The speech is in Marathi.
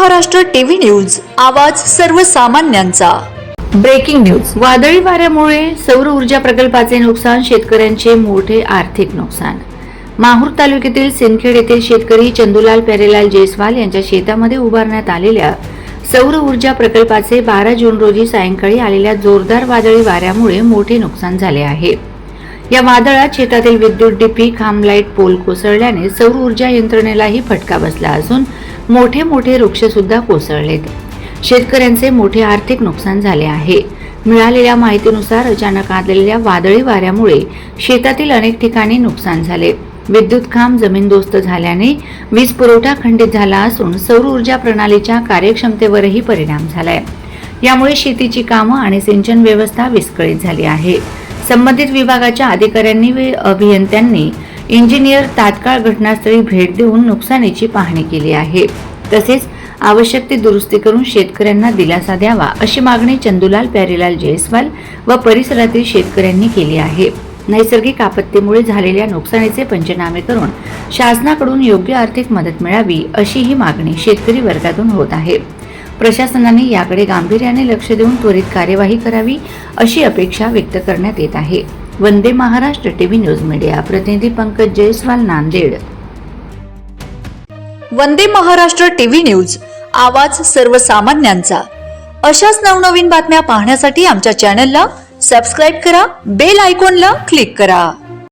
महाराष्ट्र टीव्ही न्यूज, आवाज सर्वसामान्यांचा। Breaking news. वादळी वाऱ्यामुळे सौर ऊर्जा प्रकल्पाचे नुकसान, शेतकऱ्यांचे मोठे आर्थिक नुकसान। माहूर तालुक्यातील सिंदखेड येथील शेतकरी चंदूलाल प्यारेलाल जयस्वाल यांच्या शेतामध्ये उभारण्यात आलेल्या सौर ऊर्जा प्रकल्पाचे 12 जून रोजी सायंकाळी आलेल्या जोरदार वादळी वाऱ्यामुळे मोठे नुकसान झाले आहे। या वादळात शेतातील विद्युत डीपी, खांब, लाईट पोल कोसळल्याने सौर ऊर्जा यंत्रणेलाही फटका बसला असून मोठे मोठे वृक्ष सुद्धा कोसळलेत। शेतकऱ्यांचे मोठे आर्थिक नुकसान झाले आहे। मिळालेल्या माहितीनुसार अचानक आलेल्या वादळी वाऱ्यामुळे शेतातील अनेक ठिकाणी नुकसान झाले। विद्युत खांब जमीनदोस्त झाल्याने वीज पुरवठा खंडित झाला असून सौर ऊर्जा प्रणालीच्या कार्यक्षमतेवरही परिणाम झालाय। यामुळे शेतीची कामं आणि सिंचन व्यवस्था विस्कळीत झाली आहे। संबंधित विभागाच्या अधिकाऱ्यांनी व अभियंत्यांनी इंजिनियर तात्काळ घटनास्थळी भेट देऊन नुकसानीची पाहणी केली आहे। तसेच आवश्यक ती दुरुस्ती करून शेतकऱ्यांना दिलासा द्यावा अशी मागणी चंदूलाल प्यारेलाल जयस्वाल व परिसरातील शेतकऱ्यांनी केली आहे। नैसर्गिक आपत्तीमुळे झालेल्या नुकसानीचे पंचनामे करून शासनाकडून योग्य आर्थिक मदत मिळावी अशी ही मागणी शेतकरी वर्गातून होत आहे। प्रशासनाने याकडे गांभीर्याने लक्ष देऊन त्वरित कार्यवाही करावी अशी अपेक्षा व्यक्त करण्यात येत आहे। Vande Maharashtra TV news media प्रतिनिधी पंकज जयस्वाल, नांदेड। वंदे महाराष्ट्र टीव्ही न्यूज, आवाज सर्वसामान्यांचा। अशाच नवनवीन बातम्या पाहण्यासाठी आमच्या चॅनलला सबस्क्राइब करा, बेल आयकॉनला क्लिक करा।